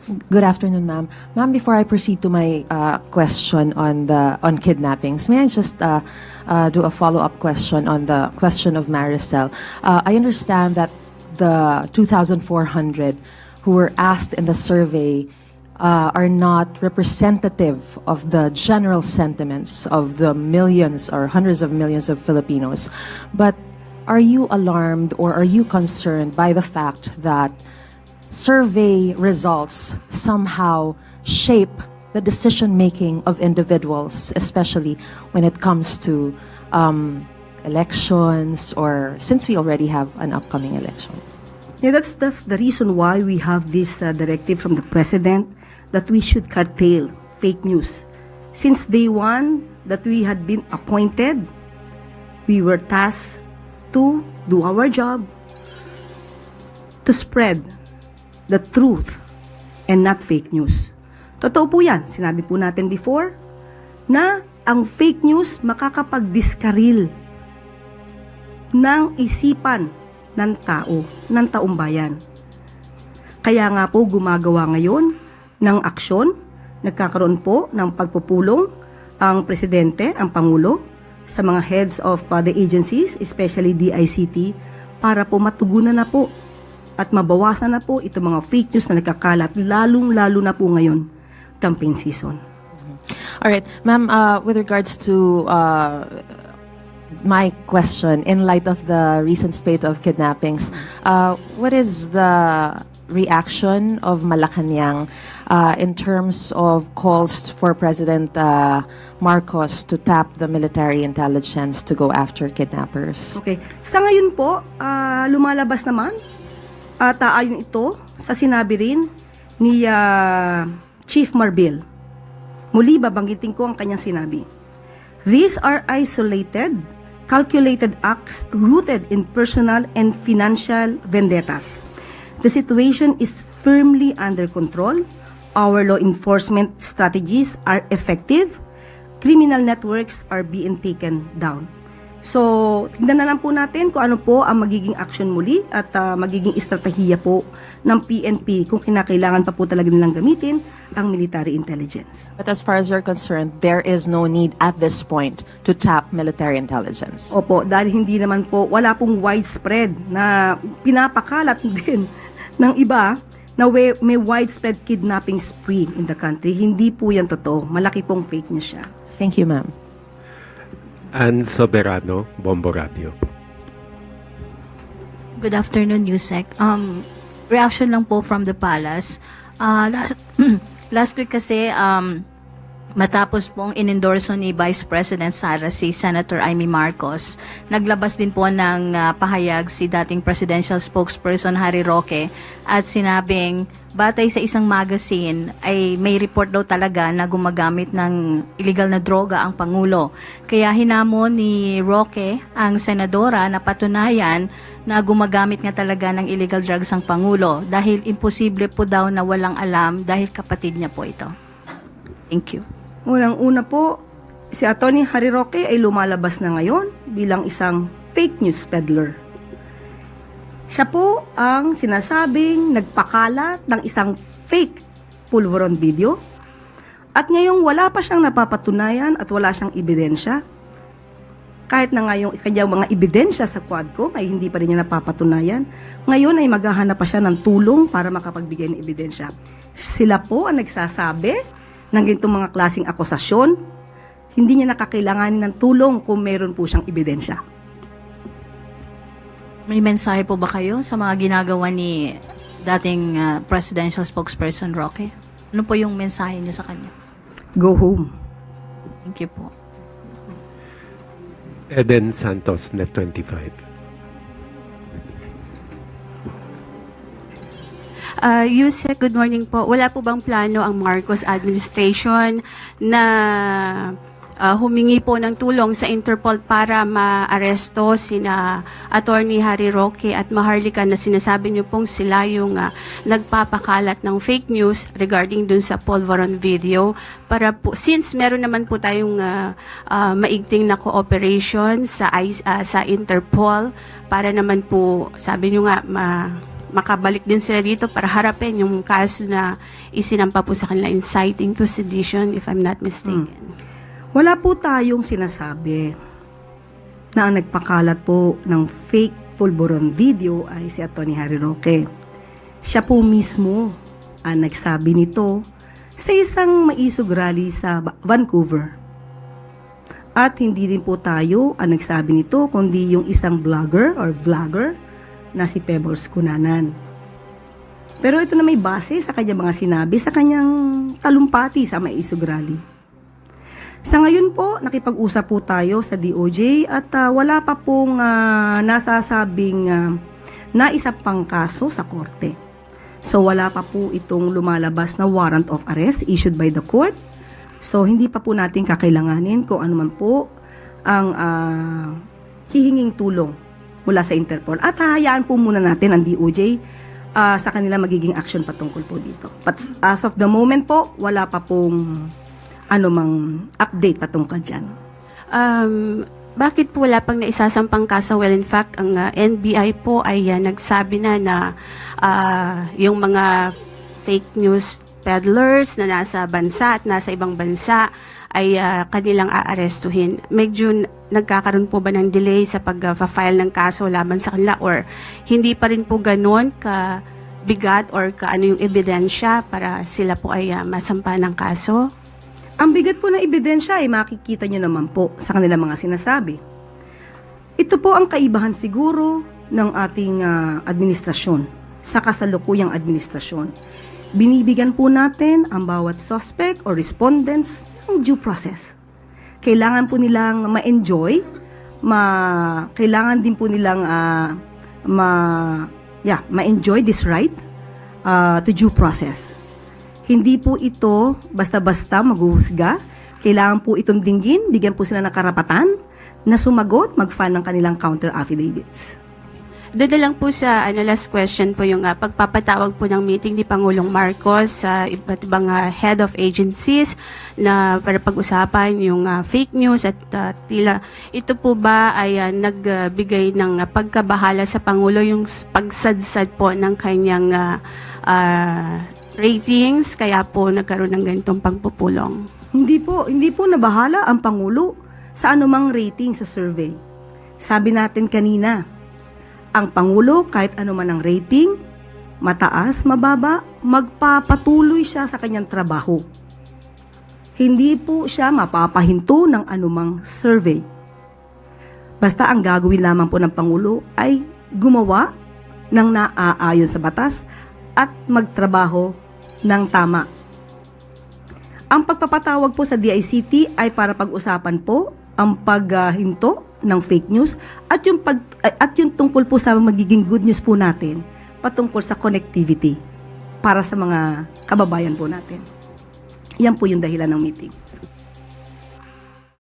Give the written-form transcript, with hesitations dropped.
Good afternoon, ma'am. Ma'am, before I proceed to my question on kidnappings, may I just do a follow-up question on the question of Maricel? I understand that the 2,400 who were asked in the survey are not representative of the general sentiments of the millions or hundreds of millions of Filipinos. But are you alarmed or are you concerned by the fact that survey results somehow shape the decision-making of individuals, especially when it comes to elections, or since we already have an upcoming election? Yeah, that's the reason why we have this directive from the President that we should curtail fake news. Since day one that we had been appointed, we were tasked to do our job, to spread the truth and not fake news. Totoo po yan. Sinabi po natin before na ang fake news makakapag-diskaril ng isipan ng tao, ng taumbayan. Kaya nga po gumagawa ngayon ng aksyon, nagkakaroon po ng pagpupulong ang Presidente, ang Pangulo, sa mga heads of the agencies, especially DICT, para po matugunan na po at mabawasan na po itong mga fake news na nagkakalat, lalong-lalo na po ngayon, campaign season. All right. Ma'am, with regards to my question, in light of the recent spate of kidnappings, what is the reaction of Malacanang in terms of calls for President Marcos to tap the military intelligence to go after kidnappers? Okay. Sa ngayon po, lumalabas naman at ayon ito sa sinabi rin ni Chief Marbil. Muli, babanggitin ko ang kanyang sinabi. These are isolated, calculated acts rooted in personal and financial vendettas. The situation is firmly under control. Our law enforcement strategies are effective. Criminal networks are being taken down. So, tignan na lang po natin kung ano po ang magiging action muli at magiging estratehiya po ng PNP kung kinakailangan pa po talaga nilang gamitin ang military intelligence. But as far as you're concerned, there is no need at this point to tap military intelligence. Opo, dahil hindi naman po, wala pong widespread na pinapakalat din ng iba na may widespread kidnapping spree in the country. Hindi po yan totoo. Malaki pong fake news siya. Thank you, ma'am. Ann Soberano, Bombo Radio. Good afternoon, Yusek. Reaction lang po from the palace. Last week kasi, matapos pong inendorso ni Vice President Sara si Senator Amy Marcos, naglabas din po ng pahayag si dating presidential spokesperson Harry Roque at sinabing batay sa isang magazine ay may report daw talaga na gumagamit ng illegal na droga ang Pangulo. Kaya hinamon ni Roque ang senadora na patunayan na gumagamit nga talaga ng illegal drugs ang Pangulo dahil imposible po daw na walang alam dahil kapatid niya po ito. Thank you. Unang-una po, si Atty. Harry Roque ay lumalabas na ngayon bilang isang fake news peddler. Siya po ang sinasabing nagpakalat ng isang fake pulveron video at ngayong wala pa siyang napapatunayan at wala siyang ebidensya. Kahit na ngayong kanyang mga ebidensya sa Quadcom ay hindi pa rin niya napapatunayan, ngayon ay maghahanap pa siya ng tulong para makapagbigay ng ebidensya. Sila po ang nagsasabi ng ganitong mga klaseng akusasyon, hindi niya nakakailanganin ng tulong kung meron po siyang ebidensya. May mensahe po ba kayo sa mga ginagawa ni dating presidential spokesperson Roque? Ano po yung mensahe niyo sa kanya? Go home. Thank you po. Eden Santos, Net 25. Yusek, good morning po. Wala po bang plano ang Marcos administration na humingi po ng tulong sa Interpol para maaresto sina Attorney Harry Roque at Maharlika na sinasabi niyo pong sila yung nagpapakalat ng fake news regarding dun sa Polvoron video para po, since meron naman po tayong maigting na cooperation sa Interpol para naman po, sabi niyo nga, makabalik din sila dito para harapin yung kaso na isinampa po sa kanila, inciting to sedition, if I'm not mistaken. Wala po tayong sinasabi na ang nagpakalat po ng fake pulburon video ay si Atty. Harry Roque. Siya po mismo ang nagsabi nito sa isang maisog rally sa Vancouver. At hindi din po tayo ang nagsabi nito, kundi yung isang vlogger na si Pebbles Cunanan. Pero ito na may base sa kanyang mga sinabi sa kanyang talumpati sa maisog rally. Sa ngayon po, nakipag-usap po tayo sa DOJ at wala pa pong nasasabing naisa pang kaso sa korte. So wala pa po itong lumalabas na warrant of arrest issued by the court. So hindi pa po natin kakailanganin kung ano man po ang hihinging tulong mula sa Interpol. At hahayaan po muna natin ang DOJ sa kanila magiging action patungkol po dito. But as of the moment po, wala pa pong anumang update patungkol dyan. Bakit po wala pang naisasampang kaso? Well, in fact, ang NBI po ay nagsabi na yung mga fake news peddlers na nasa bansa at nasa ibang bansa ay kanilang aarestuhin. Medyo nagkakaroon po ba ng delay sa pag-file ng kaso laban sa kanila or hindi pa rin po ganon bigat or ano yung ebidensya para sila po ay masampa ng kaso? Ang bigat po ng ebidensya ay makikita nyo naman po sa kanilang mga sinasabi. Ito po ang kaibahan siguro ng ating administrasyon sa kasalukuyang administrasyon. Binibigyan po natin ang bawat suspect or respondents ng due process. Kailangan po nilang ma-enjoy, kailangan din po nilang ma-enjoy this right to due process. Hindi po ito basta-basta maghuhusga. Kailangan po itong dinggin, bigyan po sila ng karapatan na sumagot, mag-file ng kanilang counter affidavits. Doon na lang po sa last question po yung pagpapatawag po ng meeting ni Pangulong Marcos sa iba't ibang head of agencies na para pag-usapan yung fake news at tila ito po ba ay nagbigay ng pagkabahala sa Pangulo yung pagsadsad po ng kanyang ratings kaya po nagkaroon ng ganitong pagpupulong? Hindi po nabahala ang Pangulo sa anumang rating sa survey. Sabi natin kanina, ang Pangulo, kahit ano man ang rating, mataas, mababa, magpapatuloy siya sa kanyang trabaho. Hindi po siya mapapahinto ng anumang survey. Basta ang gagawin lamang po ng Pangulo ay gumawa ng naaayon sa batas at magtrabaho ng tama. Ang pagpapatawag po sa DICT ay para pag-usapan po ang paghinto ng fake news at yung tungkol po sa magiging good news po natin patungkol sa connectivity para sa mga kababayan po natin. Yan po yung dahilan ng meeting.